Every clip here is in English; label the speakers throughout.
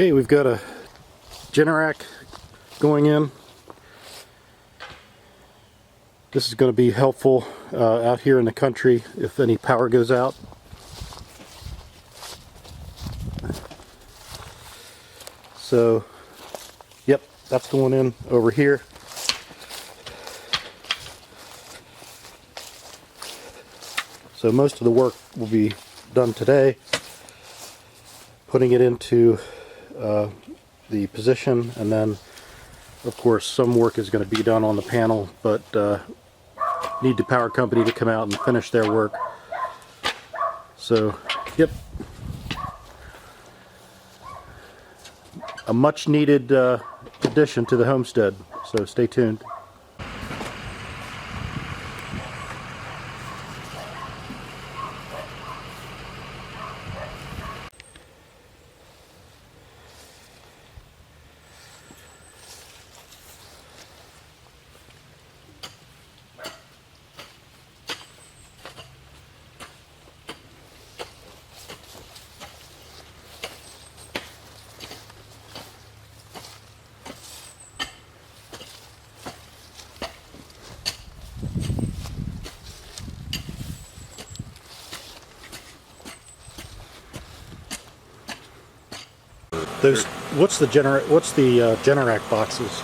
Speaker 1: Okay, we've got a Generac going in. This is going to be helpful out here in the country if any power goes out. So, yep, that's going in over here. So most of the work will be done today, putting it into the position, and then of course some work is going to be done on the panel, but need the power company to come out and finish their work. So, yep, a much needed addition to the homestead, so stay tuned. Those, what's the Generac boxes?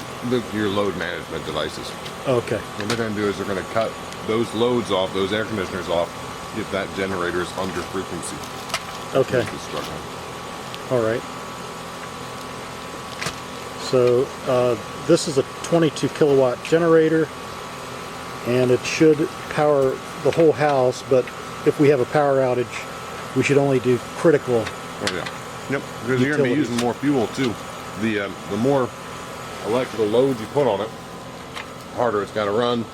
Speaker 2: Your load management devices.
Speaker 1: Okay.
Speaker 2: What they're going to do is they're going to cut those loads off, those air conditioners off, if that generator is under frequency.
Speaker 1: Okay. All right. So this is a 22 kilowatt generator, and it should power the whole house, but if we have a power outage, we should only do critical.
Speaker 2: Oh yeah. Yep, because you're going to be using more fuel too. The more electrical loads you put on it, the harder it's got to run,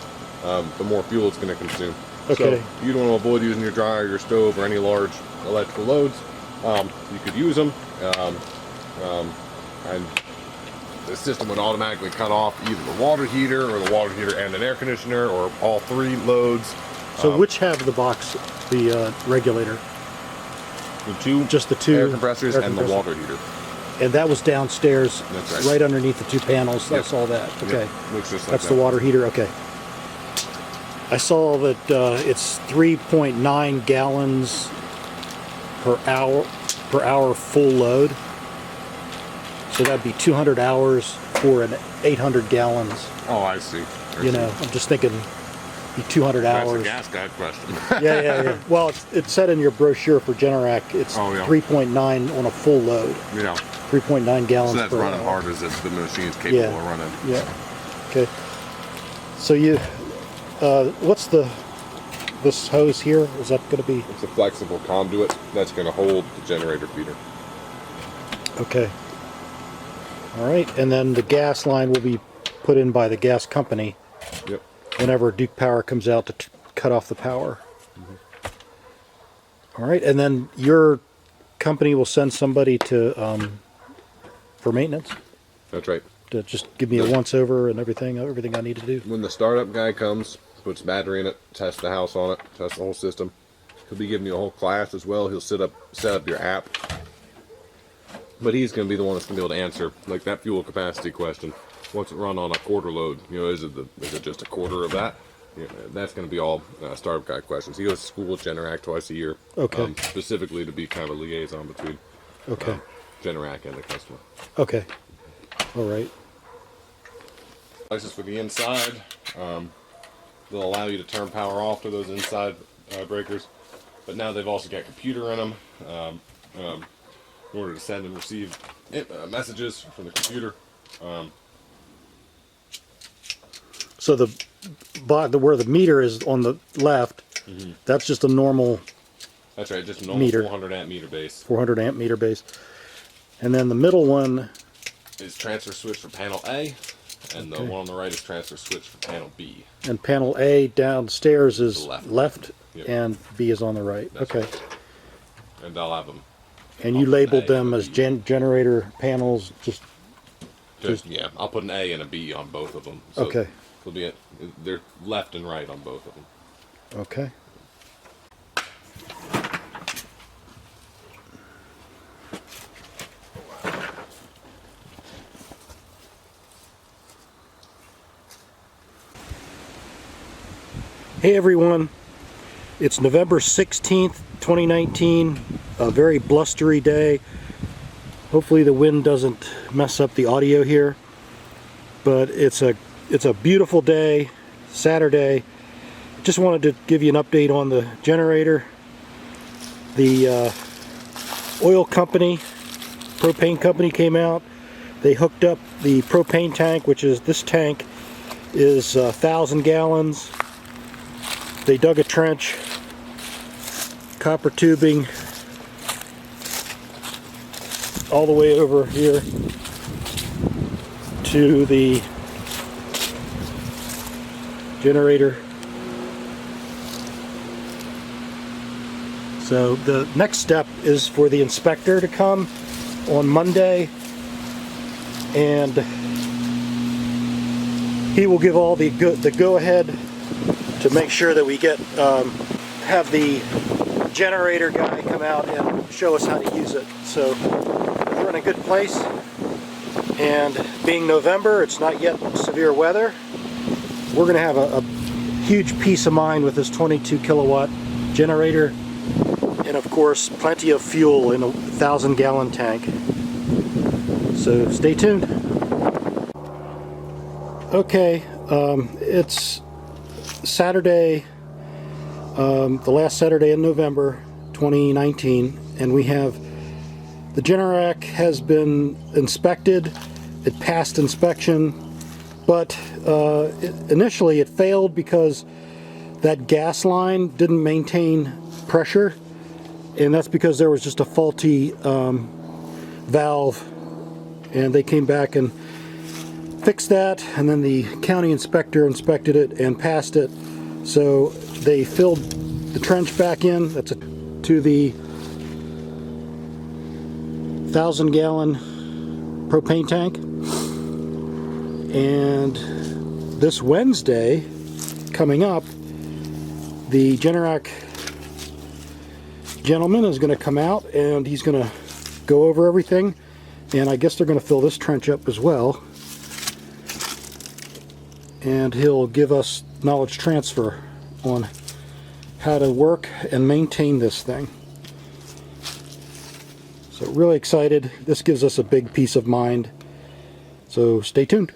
Speaker 2: the more fuel it's going to consume.
Speaker 1: Okay.
Speaker 2: So you don't want to avoid using your dryer, your stove, or any large electrical loads. You could use them, and the system would automatically cut off either the water heater or the water heater and an air conditioner, or all three loads.
Speaker 1: So which have the box, the regulator?
Speaker 2: The two,
Speaker 1: just the two
Speaker 2: air compressors and the water heater.
Speaker 1: And that was downstairs,
Speaker 2: that's
Speaker 1: right underneath the two panels.
Speaker 2: Yep.
Speaker 1: I saw that. Okay.
Speaker 2: Yep. Looks just like
Speaker 1: that's the water heater. Okay. I saw that it's 3.9 gallons per hour full load. So that'd be 200 hours for an 800 gallons.
Speaker 2: Oh, I see.
Speaker 1: You know, I'm just thinking. Be 200 hours.
Speaker 2: That's a gas guy question.
Speaker 1: yeah. Well, it said in your brochure for Generac, it's 3.9 on a full load.
Speaker 2: Yeah.
Speaker 1: 3.9 gallons.
Speaker 2: So that's
Speaker 1: per
Speaker 2: running
Speaker 1: hour.
Speaker 2: hard as the machine's capable of running.
Speaker 1: Yeah. Okay. So you, what's this hose here? Is that going to be?
Speaker 2: It's a flexible conduit that's going to hold the generator feeder.
Speaker 1: Okay. All right, and then the gas line will be put in by the gas company.
Speaker 2: Yep.
Speaker 1: Whenever Duke Power comes out to cut off the power. All right, and then your company will send somebody to for maintenance.
Speaker 2: That's right.
Speaker 1: To just give me a once over and everything I need to do.
Speaker 2: When the startup guy comes, puts battery in it, tests the house on it, tests the whole system. He'll be giving you a whole class as well. He'll set up your app. But he's going to be the one that's going to be able to answer like that fuel capacity question. What's it run on a quarter load? You know, is it just a quarter of that? You know, that's going to be all startup guy questions. He goes to school with Generac twice a year.
Speaker 1: Okay.
Speaker 2: Specifically to be kind of a liaison between Generac and the customer.
Speaker 1: Okay. All right.
Speaker 2: Devices for the inside. They'll allow you to turn power off to those inside breakers. But now they've also got computer in them in order to send and receive messages from the computer.
Speaker 1: So where the meter is on the left, that's just a normal.
Speaker 2: That's right, just a normal
Speaker 1: meter.
Speaker 2: 400 amp meter base.
Speaker 1: 400 amp meter base, and then the middle one
Speaker 2: is transfer switch for panel A, and the one on the right is transfer switch for panel B.
Speaker 1: And panel A downstairs is left
Speaker 2: yep.
Speaker 1: and B is on the right.
Speaker 2: That's right. And I'll have them.
Speaker 1: And you labeled them as generator panels, just
Speaker 2: yeah. I'll put an A and a B on both of them. So
Speaker 1: okay.
Speaker 2: They're left and right on both of them.
Speaker 1: Okay. Hey everyone, it's November 16th, 2019, a very blustery day. Hopefully the wind doesn't mess up the audio here, but it's a beautiful day, Saturday. Just wanted to give you an update on the generator. The oil company, propane company came out. They hooked up the propane tank, which is this tank is 1,000 gallons. They dug a trench, copper tubing all the way over here to the generator. So the next step is for the inspector to come on Monday, and he will give all the go-ahead to make sure that we get have the generator guy come out and show us how to use it. So we're in a good place, and being November, it's not yet severe weather. We're going to have a huge peace of mind with this 22 kilowatt generator, and of course plenty of fuel in a 1,000 gallon tank. So stay tuned. Okay, it's Saturday, the last Saturday in November 2019, and we have the Generac has been inspected. It passed inspection, but initially it failed because that gas line didn't maintain pressure, and that's because there was just a faulty valve, and they came back and fixed that, and then the county inspector inspected it and passed it. So they filled the trench back in. That's to the 1,000 gallon propane tank. And this Wednesday coming up, the Generac gentleman is going to come out and he's going to go over everything, and I guess they're going to fill this trench up as well. And he'll give us knowledge transfer on how to work and maintain this thing. So really excited. This gives us a big peace of mind. So stay tuned.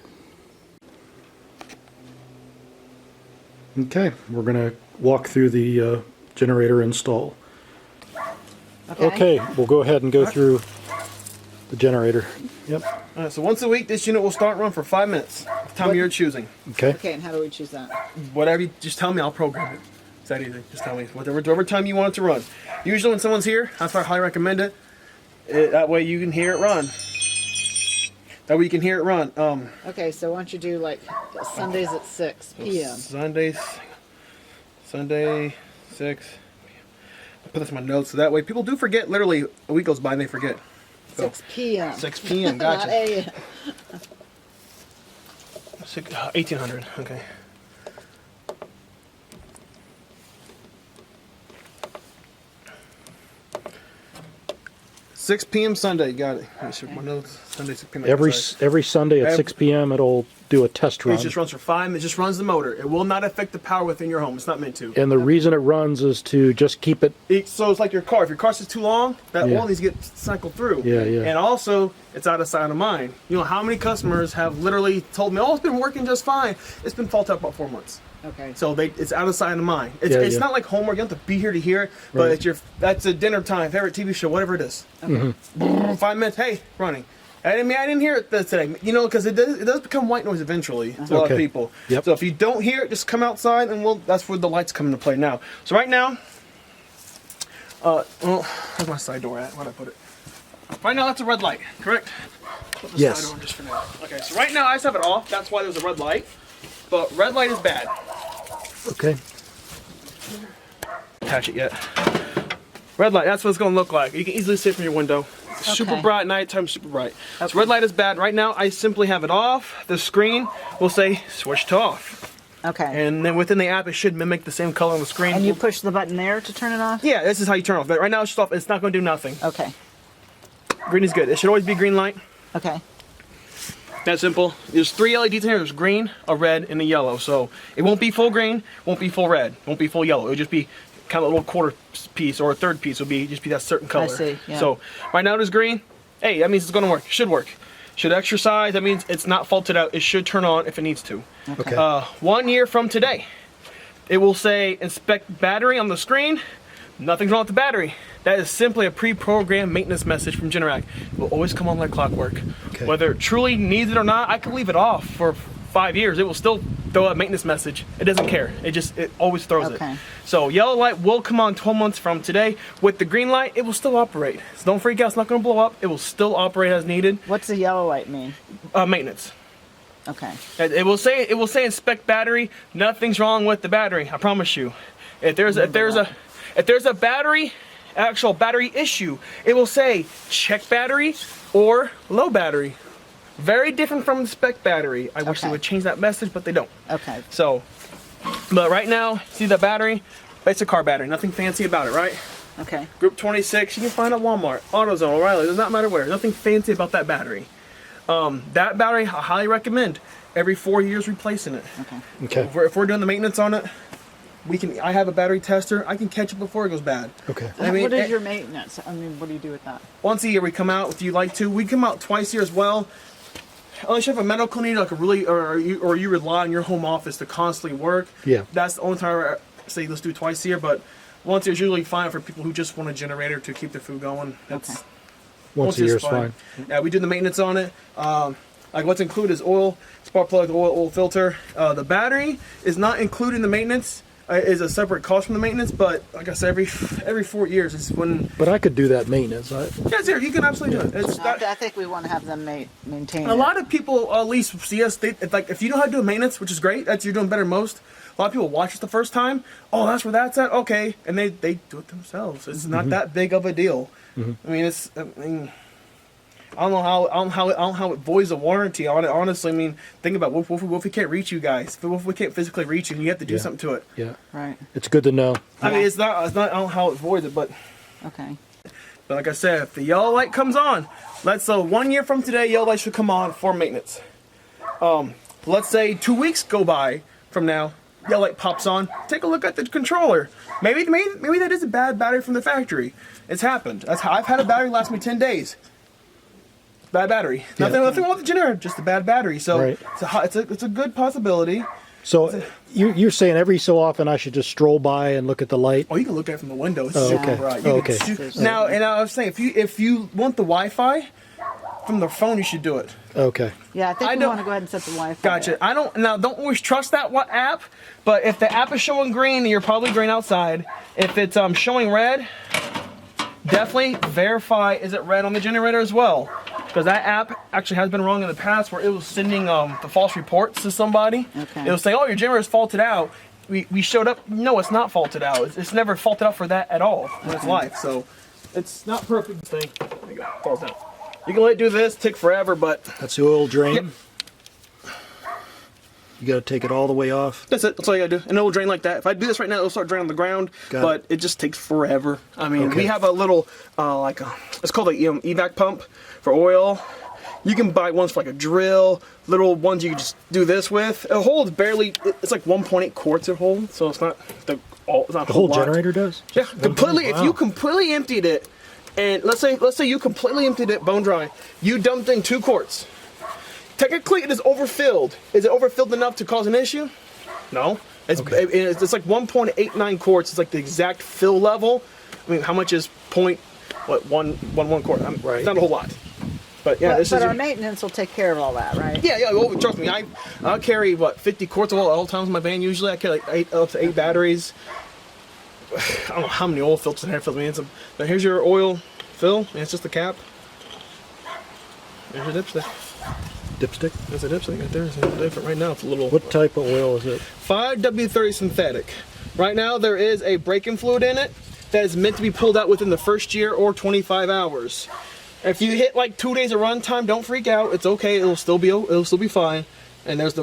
Speaker 1: Okay, we're going to walk through the generator install. Okay, we'll go ahead and go through the generator. Yep.
Speaker 3: All right, so once a week, this unit will start run for 5 minutes. Time you're choosing.
Speaker 1: Okay.
Speaker 4: Okay, and how do we choose that?
Speaker 3: Whatever you just tell me, I'll program it. It's that easy. Just tell me whatever time you want it to run. Usually when someone's here, that's why I highly recommend it. That way you can hear it run. That way you can hear it run.
Speaker 4: Okay, so why don't you do like Sundays at 6 p.m.
Speaker 3: Sunday 6. I'll put this in my notes so that way people do forget. Literally, a week goes by and they forget. So,
Speaker 4: 6 p.m.
Speaker 3: 6 p.m.
Speaker 4: Not
Speaker 3: Gotcha.
Speaker 4: a.m.
Speaker 3: 1800. Okay. $6 p.m. Sunday. Got it. Let me check my notes. Sunday 6 p.m.
Speaker 1: Every Sunday at 6 p.m. it'll do a test run.
Speaker 3: It just runs for 5 minutes. It just runs the motor. It will not affect the power within your home. It's not meant to.
Speaker 1: And the reason it runs is to just keep it.
Speaker 3: So it's like your car. If your car sits too long, that
Speaker 1: Yeah.
Speaker 3: oil needs to get cycled through.
Speaker 1: Yeah, yeah.
Speaker 3: And also, it's out of sight, out of mind. You know how many customers have literally told me, "Oh, it's been working just fine." It's been faulted up about 4 months.
Speaker 4: Okay.
Speaker 3: So it's out of sight and of mind. It's,
Speaker 1: Yeah,
Speaker 3: it's
Speaker 1: yeah.
Speaker 3: not like homework. You don't have to be here to hear it, but
Speaker 1: Right.
Speaker 3: it's that's a dinner time, favorite TV show, whatever it is.
Speaker 4: Okay.
Speaker 3: 5 minutes, hey, running. I didn't hear it today, you know, because it does become white noise eventually to a lot of
Speaker 1: Okay.
Speaker 3: people.
Speaker 1: Yep.
Speaker 3: So if you don't hear it, just come outside, and that's where the lights come into play now. So right now, where's my side door at? Where'd I put it? Right now, that's a red light, correct? Put the
Speaker 1: Yes.
Speaker 3: side door on just for now. Okay, so right now I just have it off. That's why there's a red light. But red light is bad.
Speaker 1: Okay.
Speaker 3: Attach it yet. Red light, that's what it's going to look like. You can easily see it from your window. Super
Speaker 4: Okay.
Speaker 3: bright, nighttime, super bright.
Speaker 4: Okay.
Speaker 3: So red light is bad. Right now, I simply have it off. The screen will say switch to off.
Speaker 4: Okay.
Speaker 3: And then within the app, it should mimic the same color on the screen.
Speaker 4: And you push the button there to turn it off?
Speaker 3: Yeah, this is how you turn off. But right now, it's just off. It's not going to do nothing.
Speaker 4: Okay.
Speaker 3: Green is good. It should always be green light.
Speaker 4: Okay.
Speaker 3: That simple. There's 3 LEDs in here. There's green, a red, and a yellow. So it won't be full green, won't be full red, won't be full yellow. It'll just be kind of a little quarter piece or a third piece. Will be just be that certain color.
Speaker 4: I see, yeah.
Speaker 3: So right now it is green. Hey, that means it's going to work. It should work. Should exercise. That means it's not faulted out. It should turn on if it needs to.
Speaker 1: Okay.
Speaker 3: 1 year from today, it will say inspect battery on the screen. Nothing's wrong with the battery. That is simply a pre-programmed maintenance message from Generac. It will always come on like clockwork.
Speaker 1: Okay.
Speaker 3: Whether it truly needs it or not, I could leave it off for 5 years. It will still throw a maintenance message. It doesn't care. It always throws
Speaker 4: Okay.
Speaker 3: it. So yellow light will come on 12 months from today. With the green light, it will still operate. So don't freak out. It's not going to blow up. It will still operate as needed.
Speaker 4: What's the yellow light mean?
Speaker 3: Maintenance.
Speaker 4: Okay.
Speaker 3: It will say inspect battery. Nothing's wrong with the battery. I promise you. If there's a battery, actual battery issue, it will say check battery or low battery. Very different from the spec battery. I wish they
Speaker 4: Okay.
Speaker 3: would change that message, but they don't.
Speaker 4: Okay.
Speaker 3: So, but right now, see the battery? It's a car battery. Nothing fancy about it, right?
Speaker 4: Okay.
Speaker 3: Group 26, you can find at Walmart, AutoZone, O'Reilly. Does not matter where. Nothing fancy about that battery. That battery, I highly recommend every 4 years replacing it.
Speaker 4: Okay.
Speaker 1: Okay.
Speaker 3: If we're doing the maintenance on it, I have a battery tester. I can catch it before it goes bad.
Speaker 1: Okay.
Speaker 3: I mean,
Speaker 4: what is your maintenance? I mean, what do you do with that?
Speaker 3: Once a year we come out if you like to. We come out twice a year as well. Unless you have a medical need, like or you rely on your home office to constantly work.
Speaker 1: Yeah.
Speaker 3: That's the only time I say let's do twice a year. But once a year is usually fine for people who just want a generator to keep their food going. That's
Speaker 4: Okay.
Speaker 1: Once a year is fine.
Speaker 3: Yeah, we do the maintenance on it. Like what's included is oil, spark plug, oil filter. The battery is not included in the maintenance. Is a separate cost from the maintenance, but like I said, every 4 years is when.
Speaker 1: But I could do that maintenance.
Speaker 3: Yeah, here you can absolutely do it. It's not,
Speaker 4: I think we want to have them maintain
Speaker 3: a lot of people at least see us. Like if you know how to do maintenance, which is great, you're doing better than most. A lot of people watch us the first time. Oh, that's where that's at. Okay, and they do it themselves. It's not that big of a deal. I mean, I don't know how it voids a warranty on it. Honestly, I mean, think about what if we can't reach you guys? What if we can't physically reach you and you have to do
Speaker 1: Yeah.
Speaker 3: something to it?
Speaker 1: Yeah.
Speaker 4: Right.
Speaker 1: It's good to know.
Speaker 3: I mean, it's not. I don't know how it voids it, but
Speaker 4: Okay.
Speaker 3: like I said, if the yellow light comes on, let's say 1 year from today, yellow light should come on for maintenance. Let's say 2 weeks go by from now, yellow light pops on. Take a look at the controller. Maybe that is a bad battery from the factory. It's happened. That's how I've had a battery last me 10 days. Bad battery.
Speaker 1: Yeah.
Speaker 3: Nothing wrong with the generator, just a bad battery. So
Speaker 1: Right.
Speaker 3: it's a good possibility.
Speaker 1: So you're saying every so often I should just stroll by and look at the light?
Speaker 3: Oh, you can look at it from the window. It's
Speaker 1: Oh,
Speaker 3: super
Speaker 1: okay.
Speaker 3: bright.
Speaker 1: Oh,
Speaker 3: You can
Speaker 1: okay.
Speaker 3: see- Now, and I was saying, if you want the Wi-Fi from the phone, you should do it.
Speaker 1: Okay.
Speaker 4: Yeah, I think
Speaker 3: I
Speaker 4: we
Speaker 3: don't-
Speaker 4: want to go ahead and set the Wi-Fi.
Speaker 3: Gotcha.
Speaker 4: up.
Speaker 3: Don't always trust that app, but if the app is showing green, you're probably green outside. If it's showing red, definitely verify is it red on the generator as well, because that app actually has been wrong in the past where it was sending the false reports to somebody.
Speaker 4: Okay.
Speaker 3: It was saying, oh, your generator's faulted out. We showed up. No, it's not faulted out. It's never faulted out for that at all in its life. So it's not perfect thing. There you go. Falls down. You can let it do this, take forever, but
Speaker 1: That's the oil drain.
Speaker 3: Yep.
Speaker 1: You got to take it all the way off.
Speaker 3: that's it. That's all you gotta do. And it'll drain like that. If I do this right now, it'll start draining on the ground.
Speaker 1: Got
Speaker 3: But it just takes forever. I mean,
Speaker 1: Okay.
Speaker 3: we have a little, it's called a evac pump for oil. You can buy ones for like a drill, little ones you can just do this with. It holds barely, it's like 1.8 quarts it holds, so it's not it's not
Speaker 1: The
Speaker 3: a whole
Speaker 1: whole
Speaker 3: lot.
Speaker 1: generator does?
Speaker 3: Yeah, completely. If
Speaker 1: Wow.
Speaker 3: you completely emptied it, and let's say you completely emptied it bone dry, you dumped in 2 quarts. Technically, it is overfilled. Is it overfilled enough to cause an issue? No. It's like 1.89 quarts. It's like the exact fill level. I mean, how much is one quart?
Speaker 1: Right.
Speaker 3: It's not a whole lot. But yeah,
Speaker 4: But our maintenance will take care of all that, right?
Speaker 3: yeah. Oh, trust me. I carry 50 quarts of oil at all times in my van. Usually, I carry like up to 8 batteries. I don't know how many oil filters and air filters. Now here's your oil fill, and it's just the cap. There's your dipstick.
Speaker 1: Dipstick?
Speaker 3: There's a dipstick right there. It's different right now. It's a little.
Speaker 1: What type of oil is it?
Speaker 3: 5W30 synthetic. Right now there is a braking fluid in it that is meant to be pulled out within the first year or 25 hours. If you hit like 2 days of run time, don't freak out. It's okay. It'll still be fine. And that's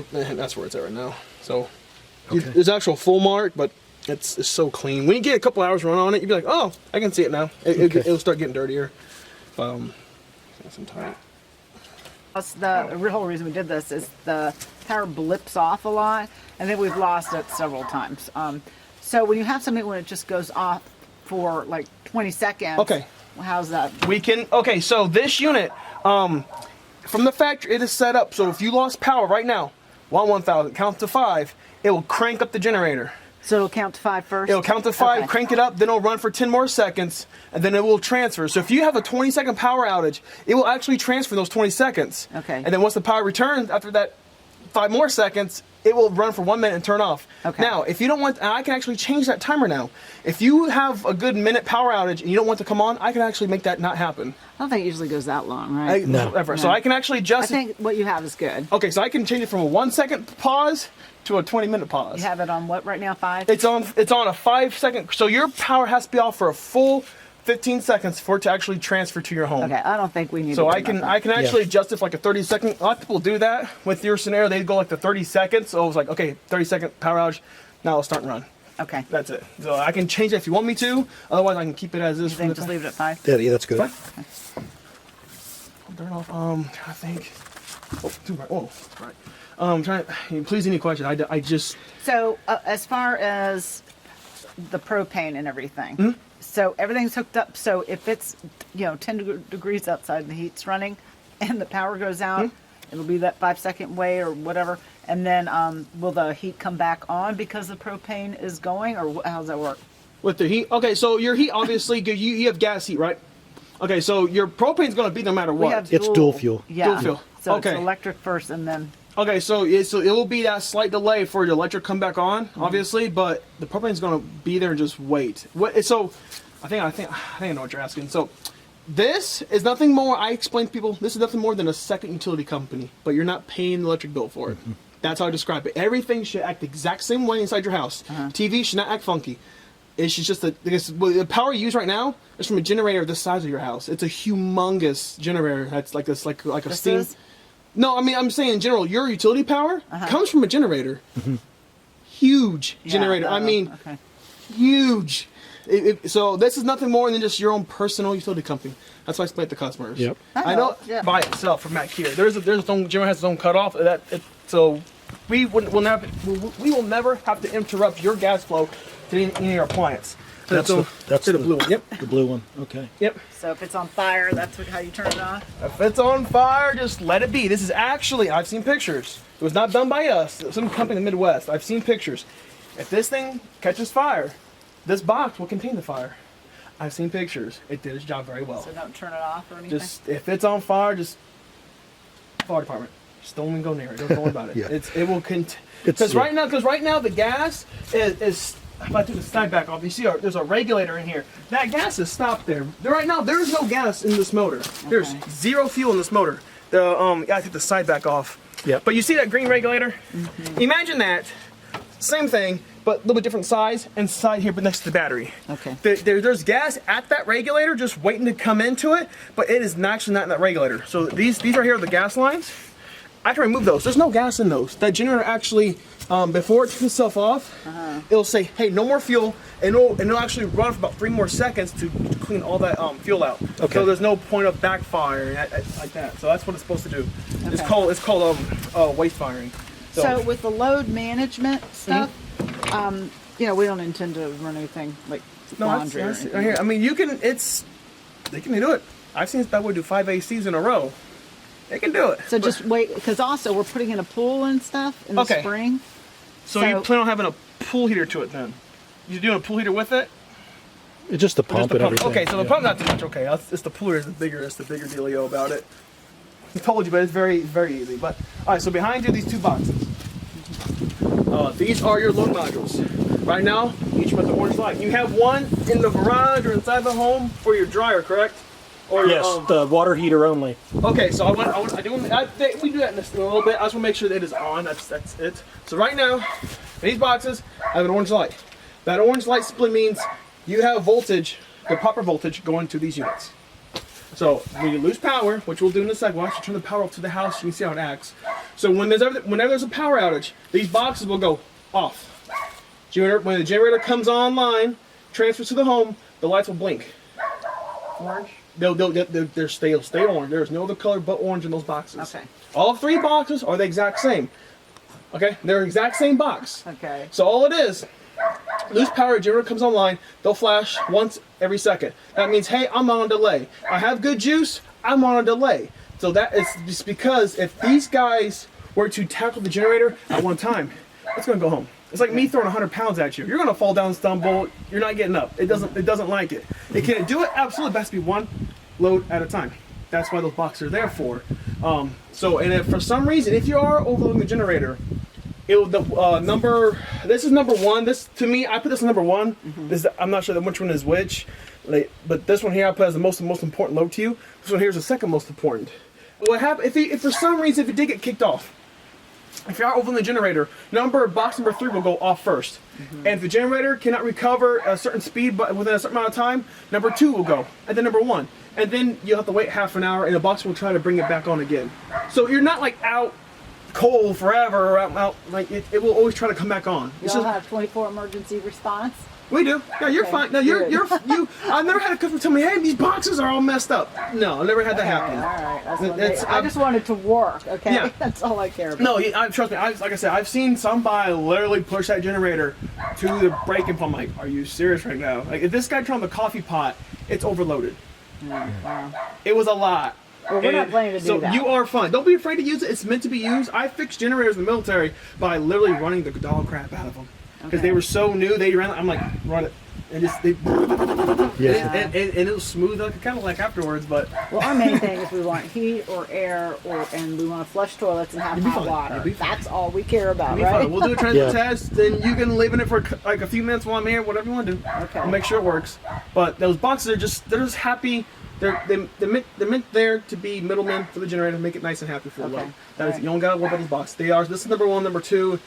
Speaker 3: where it's at right now. So there's actual full mark, but it's so clean. When you get a couple hours run on it, you'll be like, oh, I can see it now.
Speaker 1: Okay.
Speaker 3: It'll start getting dirtier. Some time.
Speaker 4: The whole reason we did this is the power blips off a lot, and then we've lost it several times. So when you have something when it just goes off for like 20 seconds,
Speaker 3: Okay.
Speaker 4: how's that?
Speaker 3: We can, okay, so this unit, from the factory, it is set up so if you lost power right now, 1,000, count to 5, it will crank up the generator.
Speaker 4: So it'll count to 5 first?
Speaker 3: It'll count to 5,
Speaker 4: Okay.
Speaker 3: crank it up, then it'll run for 10 more seconds, and then it will transfer. So if you have a 20-second power outage, it will actually transfer those 20 seconds.
Speaker 4: Okay.
Speaker 3: And then once the power returns, after that 5 more seconds, it will run for 1 minute and turn off.
Speaker 4: Okay.
Speaker 3: Now, if you don't want, and I can actually change that timer now. If you have a good minute power outage and you don't want to come on, I can actually make that not happen.
Speaker 4: I don't think it usually goes that long, right?
Speaker 3: Ever. So
Speaker 4: No.
Speaker 3: I can actually
Speaker 4: I
Speaker 3: adjust it.
Speaker 4: think what you have is good.
Speaker 3: Okay, so I can change it from a 1-second pause to a 20-minute pause.
Speaker 4: You have it on what right now, 5?
Speaker 3: It's on a 5-second. So your power has to be off for a full 15 seconds for it to actually transfer to your home.
Speaker 4: Okay, I don't think we need to
Speaker 3: So
Speaker 4: worry
Speaker 3: I can
Speaker 4: about that.
Speaker 3: actually adjust it for like a 30-second. A lot of people do that with your scenario. They go like the 30 seconds. So I was like, okay, 30-second power outage. Now it'll start and run.
Speaker 4: Okay.
Speaker 3: That's it. So I can change it if you want me to. Otherwise, I can keep it as is.
Speaker 4: You think just leave it at 5?
Speaker 1: Yeah, that's good.
Speaker 3: Fine. I'll turn off. I think. Oh, too bright. Oh, that's right. Please, any questions? I just.
Speaker 4: So as far as the propane and everything,
Speaker 3: Mm-hmm.
Speaker 4: so everything's hooked up. So if it's 10 degrees outside and the heat's running, and the power goes out,
Speaker 3: Mm-hmm.
Speaker 4: it'll be that 5-second wait or whatever, and then will the heat come back on because the propane is going, or how does that work?
Speaker 3: With the heat? Okay, so your heat, obviously, you have gas heat, right? Okay, so your propane's going to be no matter
Speaker 4: We
Speaker 3: what.
Speaker 4: have
Speaker 1: It's dual fuel.
Speaker 4: Yeah.
Speaker 3: Dual fuel.
Speaker 4: So
Speaker 3: Okay.
Speaker 4: it's electric first, and then
Speaker 3: Okay, so it will be that slight delay for your electric come back on, obviously, but the propane's going to be there and just wait. So I think I know what you're asking. So this is nothing more. I explain to people this is nothing more than a second utility company, but you're not paying the electric bill for it. That's how I describe it. Everything should act the exact same way inside your house. TV should not act funky. It's just the power you use right now is from a generator the size of your house. It's a humongous generator. That's like this, like a
Speaker 4: this
Speaker 3: steam.
Speaker 4: is?
Speaker 3: No, I mean I'm saying in general, your utility power comes from a generator. Huge generator. I mean,
Speaker 4: okay.
Speaker 3: huge. So this is nothing more than just your own personal utility company. That's why I explain it to customers.
Speaker 1: Yep.
Speaker 3: I know
Speaker 4: Yeah.
Speaker 3: by itself from back here. There's its own generator has its own cutoff. So we will never have to interrupt your gas flow to any of your appliance.
Speaker 1: That's
Speaker 3: the blue one. Yep.
Speaker 1: The blue one. Okay.
Speaker 3: Yep.
Speaker 4: So if it's on fire, that's how you turn it on?
Speaker 3: If it's on fire, just let it be. This is actually, I've seen pictures. It was not done by us. It was some company in the Midwest. I've seen pictures. If this thing catches fire, this box will contain the fire. I've seen pictures. It did its job very well.
Speaker 4: So don't turn it off or anything?
Speaker 3: Just if it's on fire, just fire department. Just don't even go near it. Don't worry about it.
Speaker 1: Yeah.
Speaker 3: It will because right now the gas is. If I took the side back off, you see there's a regulator in here. That gas is stopped there. Right now, there's no gas in this motor. There's zero fuel in this motor. I take the side back off.
Speaker 1: Yep.
Speaker 3: But you see that green regulator? Imagine that. Same thing, but a little bit different size, and side here, but next to the battery.
Speaker 4: Okay.
Speaker 3: There's gas at that regulator just waiting to come into it, but it is actually not in that regulator. So these right here are the gas lines. I can remove those. There's no gas in those. That generator actually, before it turns itself off, it'll say, hey, no more fuel, and it'll actually run for about 3 more seconds to clean all that fuel out.
Speaker 1: Okay.
Speaker 3: So there's no point of backfiring like that. So that's what it's supposed to do. It's
Speaker 4: Okay.
Speaker 3: called waste firing.
Speaker 4: So with the load management stuff, we don't intend to run anything like laundry or
Speaker 3: that's
Speaker 4: anything.
Speaker 3: right here. I mean, they can do it. I've seen that would do 5 ACs in a row. They can do it.
Speaker 4: So just wait, because also we're putting in a pool and stuff in the
Speaker 3: Okay.
Speaker 4: spring.
Speaker 3: So you plan on having a pool heater to it then? You doing a pool heater with it?
Speaker 1: It's just the
Speaker 3: Or
Speaker 1: pump
Speaker 3: just the
Speaker 1: and everything.
Speaker 3: Okay, so the pump not too much. Okay, it's the pool heater is the bigger dealio about it. I told you, but it's very, very easy. But all right, so behind you, these 2 boxes. These are your load modules. Right now, each with the orange light. You have one in the garage or inside the home for your dryer, correct? Or
Speaker 5: Yes, the water heater only.
Speaker 3: Okay, so we do that in a little bit. I just want to make sure that it is on. That's it. So right now, these boxes have an orange light. That orange light simply means you have voltage, the proper voltage, going to these units. So when you lose power, which we'll do in a second, we'll actually turn the power up to the house. You can see how it acts. So whenever there's a power outage, these boxes will go off. When the generator comes online, transfers to the home, the lights will blink. Orange, they're stay orange. There's no other color but orange in those boxes.
Speaker 4: Okay.
Speaker 3: All 3 boxes are the exact same. Okay, they're the exact same box.
Speaker 4: Okay.
Speaker 3: So all it is, loose power generator comes online, they'll flash once every second. That means, hey, I'm on a delay. I have good juice, I'm on a delay. So that is just because if these guys were to tackle the generator at one time, it's gonna go home. It's like me throwing 100 pounds at you. You're gonna fall down, stumble. You're not getting up. It doesn't like it. It can do it absolutely. It has to be one load at a time. That's why those boxes are there for. So, and if for some reason, if you are overloading the generator, it will this is number 1. This, to me, I put this number 1. This, I'm not sure which one is which, but this one here I put as the most important load to you. This one here is the second most important. What happens if for some reason if it did get kicked off? If you are overloading the generator, box number 3 will go off first. And if the generator cannot recover a certain speed but within a certain amount of time, number 2 will go, and then number 1. And then you'll have to wait half an hour and the box will try to bring it back on again. So you're not like out cold forever or out like it will always try to come back on.
Speaker 4: You all have 24 emergency response?
Speaker 3: We do. Yeah, you're
Speaker 4: Okay,
Speaker 3: fine. No, you.
Speaker 4: good.
Speaker 3: I've never had a customer tell me, "Hey, these boxes are all messed up." No, I never had that
Speaker 4: Okay,
Speaker 3: happen.
Speaker 4: all right. That's what
Speaker 3: It's-
Speaker 4: I just wanted to work, okay?
Speaker 3: Yeah.
Speaker 4: That's all I care about.
Speaker 3: No, trust me. Like I said, I've seen somebody literally push that generator to the breaking point. I'm like, are you serious right now? Like, if this guy turned on the coffee pot, it's overloaded.
Speaker 4: Wow.
Speaker 3: It was a lot.
Speaker 4: Well, we're not planning to do
Speaker 3: so
Speaker 4: that.
Speaker 3: you are fine. Don't be afraid to use it. It's meant to be used. I fixed generators in the military by literally running the dog crap out of them because
Speaker 4: Okay.
Speaker 3: they were so new. They ran. I'm like, run it. And just and it was smooth, kind of like afterwards. But
Speaker 4: Well, our main thing is we want heat or air, and we want to flush toilets and have
Speaker 3: You'll be
Speaker 4: hot
Speaker 3: fine.
Speaker 4: water.
Speaker 3: You'll be fine.
Speaker 4: That's all we care about,
Speaker 3: Be
Speaker 4: right?
Speaker 3: fine. We'll do a transfer
Speaker 1: Yeah.
Speaker 3: test, then you can live in it for like a few minutes while I'm here, whatever you want to do.
Speaker 4: Okay.
Speaker 3: We'll make sure it works. But those boxes are they're just happy. They're meant there to be middlemen for the generator, make it nice and happy for the
Speaker 4: Okay.
Speaker 3: load. That is,
Speaker 4: Alright.
Speaker 3: you don't gotta worry about these boxes. This is number 1, number 2.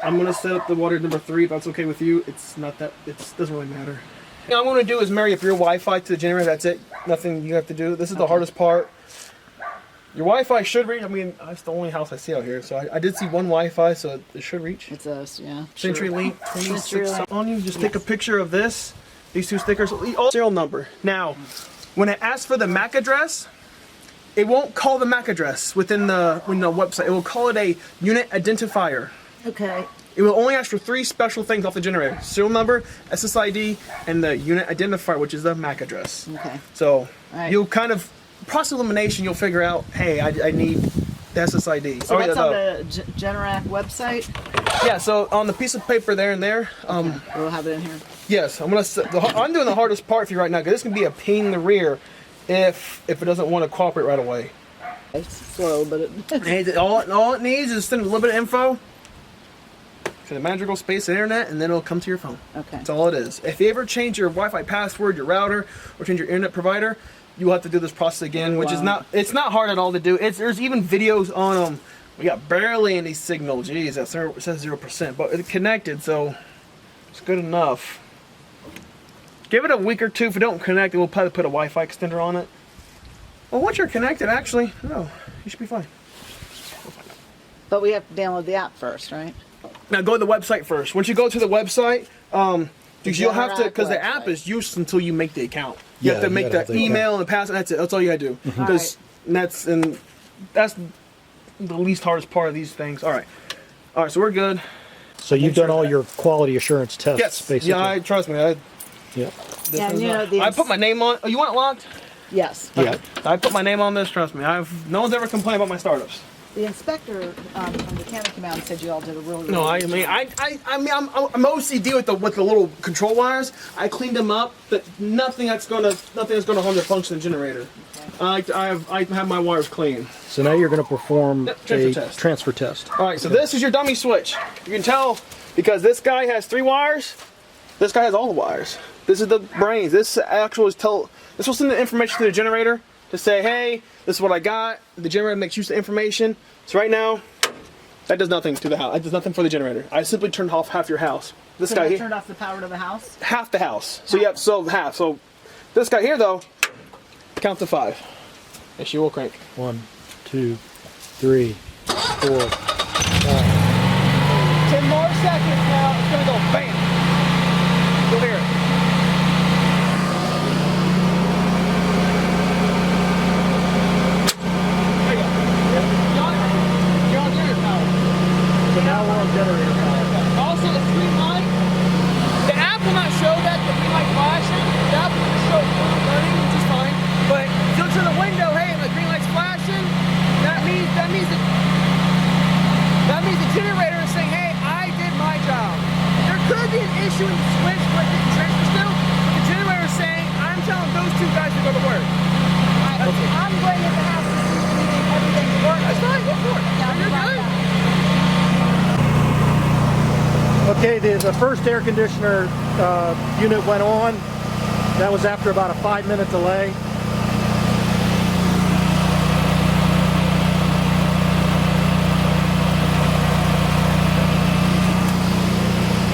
Speaker 3: I'm gonna set up the water number 3 if that's okay with you. It's not that, it doesn't really matter. All I'm gonna do is marry up your Wi-Fi to the generator, that's it. Nothing you have to do. This is the hardest part. Your Wi-Fi should reach, I mean, that's the only house I see out here, so I did see one Wi-Fi, so it should reach.
Speaker 4: It's us, yeah.
Speaker 3: CenturyLink 26
Speaker 4: CenturyLink.
Speaker 3: on you. Just take a picture of this, these 2 stickers, all serial number. Now, when it asks for the MAC address, it won't call the MAC address within the website. It will call it a unit identifier.
Speaker 4: Okay.
Speaker 3: It will only ask for 3 special things off the generator: serial number, SSID, and the unit identifier, which is the MAC address.
Speaker 4: Okay.
Speaker 3: So
Speaker 4: Alright.
Speaker 3: you'll kind of process elimination. You'll figure out, hey, I need the SSID.
Speaker 4: So that's
Speaker 3: yeah,
Speaker 4: on the Generac website.
Speaker 3: yeah. So on the piece of paper there and there.
Speaker 4: We'll have it in here.
Speaker 3: Yes, I'm doing the hardest part for you right now because this can be a pain in the rear if it doesn't want to cooperate right away.
Speaker 4: It's slow, but it.
Speaker 3: All it needs is send a little bit of info to the magical space and internet, and then it'll come to your phone.
Speaker 4: Okay.
Speaker 3: That's all it is. If you ever change your Wi-Fi password, your router, or change your internet provider, you will have to do this process again, which is
Speaker 4: Wow.
Speaker 3: it's not hard at all to do. There's even videos on them. We got barely any signal. Jeez, it says 0%, but it's connected, so it's good enough. Give it a week or 2. If it don't connect, we'll probably put a Wi-Fi extender on it. Well, once you're connected, actually, no, you should be fine.
Speaker 4: But we have to download the app first, right?
Speaker 3: Now go to the website first. Once you go to the website, because you'll have to,
Speaker 4: Generac
Speaker 3: because the app
Speaker 4: website.
Speaker 3: is useless until you make the account. You
Speaker 1: Yeah,
Speaker 3: have to
Speaker 1: you
Speaker 3: make
Speaker 1: gotta have
Speaker 3: the
Speaker 1: the
Speaker 3: email and the password. That's it. That's all you gotta do. Because that's the least hardest part of these things. All right. So we're good.
Speaker 5: So you've done all your quality assurance tests,
Speaker 3: Yes.
Speaker 5: basically.
Speaker 3: Yeah. Trust me.
Speaker 5: yeah.
Speaker 4: Yeah, and you know the.
Speaker 3: I put my name on. Oh, you want it locked?
Speaker 4: Yes.
Speaker 5: Yeah.
Speaker 3: I put my name on this. Trust me. No one's ever complained about my startups.
Speaker 4: The inspector from the county came out and said you all did a really.
Speaker 3: No, I
Speaker 4: good
Speaker 3: mean,
Speaker 4: job.
Speaker 3: I'm OCD with the little control wires. I cleaned them up, but nothing that's gonna harm the function of the generator. I have my wires clean.
Speaker 5: So now you're going to perform
Speaker 3: Yep, transfer
Speaker 5: a
Speaker 3: test.
Speaker 5: transfer test.
Speaker 3: All right, so this is your dummy switch. You can tell because this guy has 3 wires. This guy has all the wires. This is the brains. This will send the information to the generator to say, hey, this is what I got. The generator makes use of the information. So right now, that does nothing to the house. That does nothing for the generator. I simply turned off half your house. This
Speaker 4: So
Speaker 3: guy
Speaker 4: that
Speaker 3: here,
Speaker 4: turned off the power to the house.
Speaker 3: half the house. So you have half. So this guy here though, count to 5, and she will crank.
Speaker 5: 1, 2, 3, 4, 5.
Speaker 3: 10 more seconds now. It's gonna go bam. You'll hear it. troubleshooting the switch, what the transfers do. The generator is saying, I'm telling those two guys to go to work.
Speaker 4: I'm going in the house to see if everything's working.
Speaker 3: That's fine, go for it.
Speaker 4: Yeah,
Speaker 3: You're
Speaker 4: right
Speaker 3: good.
Speaker 4: back.
Speaker 5: Okay, the first air conditioner unit went on. That was after about a 5-minute delay.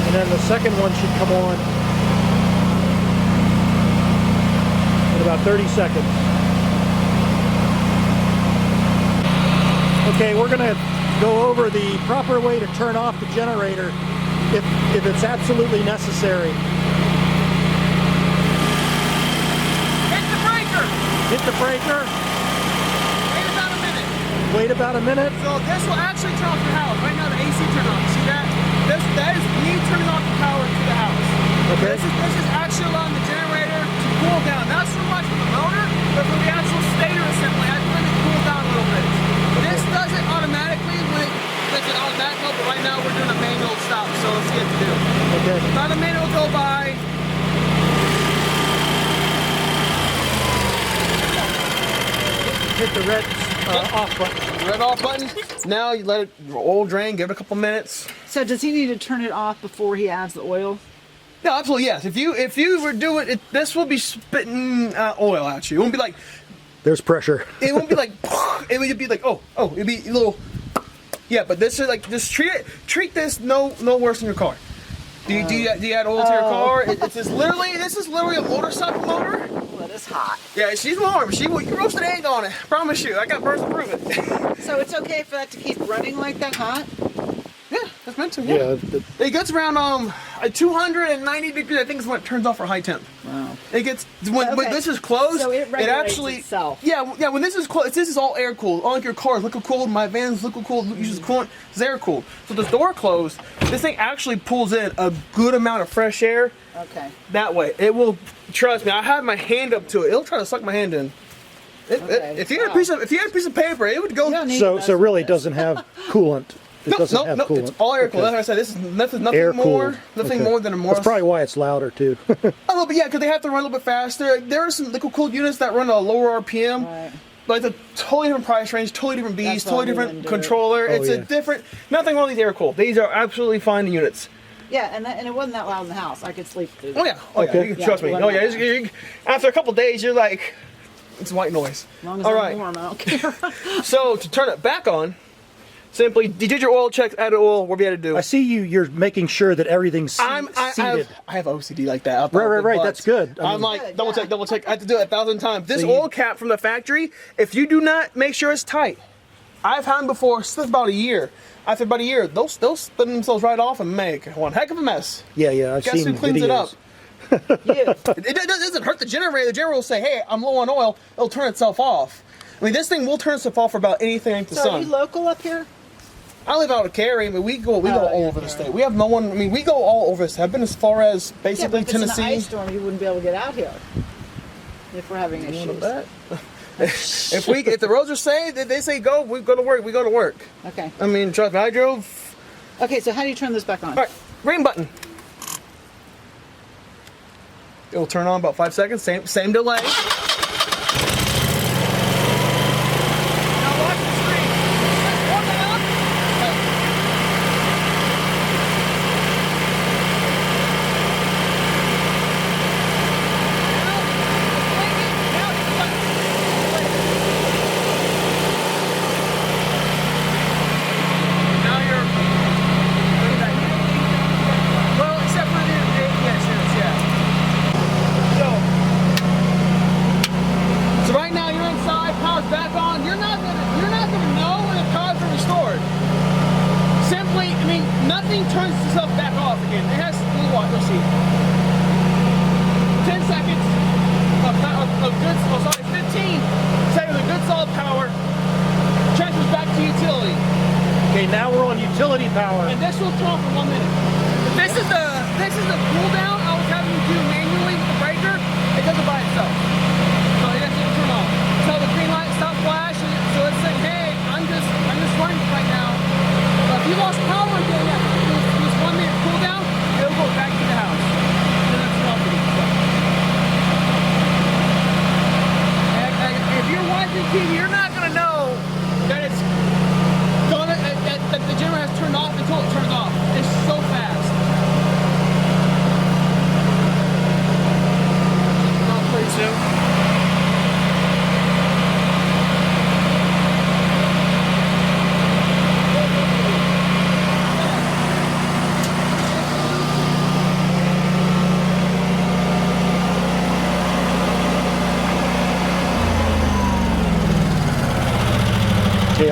Speaker 5: And then the second one should come on in about 30 seconds. Okay, we're gonna go over the proper way to turn off the generator if it's absolutely necessary.
Speaker 3: Hit the breaker.
Speaker 5: Hit the breaker,
Speaker 3: Wait about a minute.
Speaker 5: wait about a minute.
Speaker 3: So this will actually turn off your house. Right now the AC turned on. See that? That is me turning off the power to the house.
Speaker 5: Okay.
Speaker 3: This is actually allowing the generator to cool down. Not so much for the motor, but for the actual stator assembly. I let it cool down a little bit. This does it automatically when it's an automatic mode, but right now we're doing a manual stop, so let's get to do.
Speaker 5: Okay.
Speaker 3: Let the manual go by.
Speaker 5: Hit the red off button.
Speaker 3: Red off button. Now you let it oil drain, give it a couple minutes.
Speaker 4: So does he need to turn it off before he adds the oil?
Speaker 3: No, absolutely yes. If you were doing it, this will be spitting oil at you. It won't be like,
Speaker 5: There's pressure.
Speaker 3: it won't be like, it would be like, oh, it'd be a little, yeah. But this is like, just treat this no worse than your car. Do you add oil to your car? This is literally a motorcycle motor.
Speaker 4: Well, it is hot.
Speaker 3: Yeah, she's warm. You roasted egg on it. Promise you. I got birds to prove it.
Speaker 4: So it's okay for that to keep running like that hot?
Speaker 3: Yeah, that's meant to.
Speaker 5: Yeah.
Speaker 3: It gets around 290 degrees. I think is when it turns off for high temp.
Speaker 4: Wow.
Speaker 3: It gets when
Speaker 4: Okay.
Speaker 3: this is closed.
Speaker 4: So it regulates
Speaker 3: actually
Speaker 4: itself.
Speaker 3: Yeah. When this is closed, this is all air cooled. All like your cars, liquid cooled. My vans, liquid cooled. Uses coolant. It's air cooled. So the door closed. This thing actually pulls in a good amount of fresh air.
Speaker 4: Okay.
Speaker 3: That way, it will. Trust me. I have my hand up to it. It'll try to suck my hand in.
Speaker 4: Okay.
Speaker 3: If you had a piece of paper, it would go.
Speaker 4: You don't need
Speaker 5: So
Speaker 4: to
Speaker 5: so
Speaker 4: mess
Speaker 5: really
Speaker 4: with
Speaker 5: it doesn't have coolant. It doesn't have
Speaker 3: no,
Speaker 5: coolant.
Speaker 3: it's all air cooled.
Speaker 5: Okay.
Speaker 3: That's what I said. This is nothing
Speaker 5: Air
Speaker 3: more,
Speaker 5: cooled.
Speaker 3: nothing
Speaker 5: Okay.
Speaker 3: more than a more.
Speaker 5: That's probably why it's louder too.
Speaker 3: A little bit, yeah, because they have to run a little bit faster. There are some liquid cooled units that run a lower RPM,
Speaker 4: Right.
Speaker 3: but it's a totally different price range, totally different beast,
Speaker 4: That's why
Speaker 3: totally
Speaker 4: we
Speaker 3: different
Speaker 4: wouldn't do it.
Speaker 3: controller.
Speaker 5: Oh,
Speaker 3: It's a
Speaker 5: yeah.
Speaker 3: different, nothing wrong with these air cooled. These are absolutely fine units.
Speaker 4: Yeah, and it wasn't that loud in the house. I could sleep through that.
Speaker 3: Oh yeah,
Speaker 5: Okay.
Speaker 3: You can trust me.
Speaker 4: Yeah,
Speaker 3: Oh yeah, after a couple days, you're like, it's white noise.
Speaker 4: As long as
Speaker 3: All
Speaker 4: I'm
Speaker 3: right.
Speaker 4: warm, I don't care.
Speaker 3: So to turn it back on, simply you did your oil checks, added oil. What we had to do.
Speaker 5: I see you're making sure that everything's seated.
Speaker 3: I have OCD like that.
Speaker 5: Right. That's good.
Speaker 3: I'm like,
Speaker 4: Good,
Speaker 3: double
Speaker 4: yeah.
Speaker 3: check. I have to do it 1,000 times. This
Speaker 5: So you-
Speaker 3: oil cap from the factory, if you do not make sure it's tight, I've had them before, since about a year. After about a year, they'll spin themselves right off and make one heck of a mess.
Speaker 5: Yeah, I've
Speaker 3: Guess
Speaker 5: seen
Speaker 3: who cleans
Speaker 5: videos.
Speaker 3: it up?
Speaker 4: You.
Speaker 3: It doesn't hurt the generator. The generator will say, hey, I'm low on oil. It'll turn itself off. I mean, this thing will turn itself off for about anything like the
Speaker 4: So are you
Speaker 3: sun.
Speaker 4: local up here?
Speaker 3: I live out of Cary, but we go all
Speaker 4: yeah,
Speaker 3: over the state. We have no one. I mean, we go all over the state. I've been as far as
Speaker 4: Yeah,
Speaker 3: basically
Speaker 4: but if it's an
Speaker 3: Tennessee.
Speaker 4: ice storm, you wouldn't be able to get out here. If we're having issues.
Speaker 3: If the roads are safe, they say go, we go to work. We go to work.
Speaker 4: Okay.
Speaker 3: I mean, trust me, I drove.
Speaker 4: Okay, so how do you turn this back on?
Speaker 3: All right, green button. It'll turn on about 5 seconds. Same delay. Now watch the screen. Warm it up. Now you're. Well, except for the ABS units, yeah. So right now you're inside, power's back on. You're not gonna know when the power's been restored. Simply, I mean, nothing turns itself back off again. It has to watch. Let's see. 10 seconds of good. Oh, sorry, 15 seconds of good solid power. Transfers back to utility.
Speaker 5: Okay, now we're on utility power.
Speaker 3: And this will turn off for 1 minute. This is the cool down I was having to do manually with the breaker. It does it by itself. So it has to turn off. So the green light stopped flashing. So it's saying, hey, I'm just running right now. But if you lost power again, yeah, this 1 minute cool down, it'll go back to the house.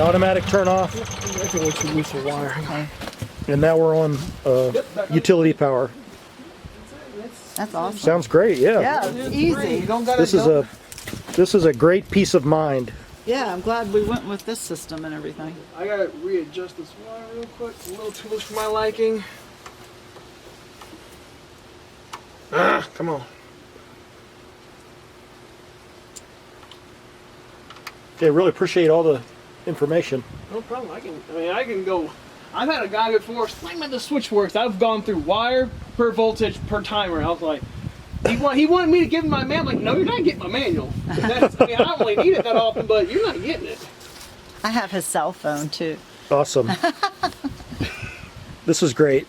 Speaker 5: automatic turn off.
Speaker 3: I can wait to lose the wire.
Speaker 4: Okay.
Speaker 5: And now we're on utility power.
Speaker 4: That's awesome.
Speaker 5: Sounds great, yeah.
Speaker 4: Yeah, it's easy.
Speaker 3: You don't gotta
Speaker 5: This is a great peace of mind.
Speaker 4: Yeah, I'm glad we went with this system and everything.
Speaker 3: I gotta readjust this wire real quick. It's a little too much for my liking. Ah, come on.
Speaker 5: Okay, really appreciate all the information.
Speaker 3: No problem. I can go. I've had a guy before explain how the switch works. I've gone through wire per voltage per timer. I was like, he wanted me to give him my manual. I'm like, no, you're not getting my manual. I don't really need it that often, but you're not getting it.
Speaker 4: I have his cell phone too.
Speaker 5: Awesome. This is great.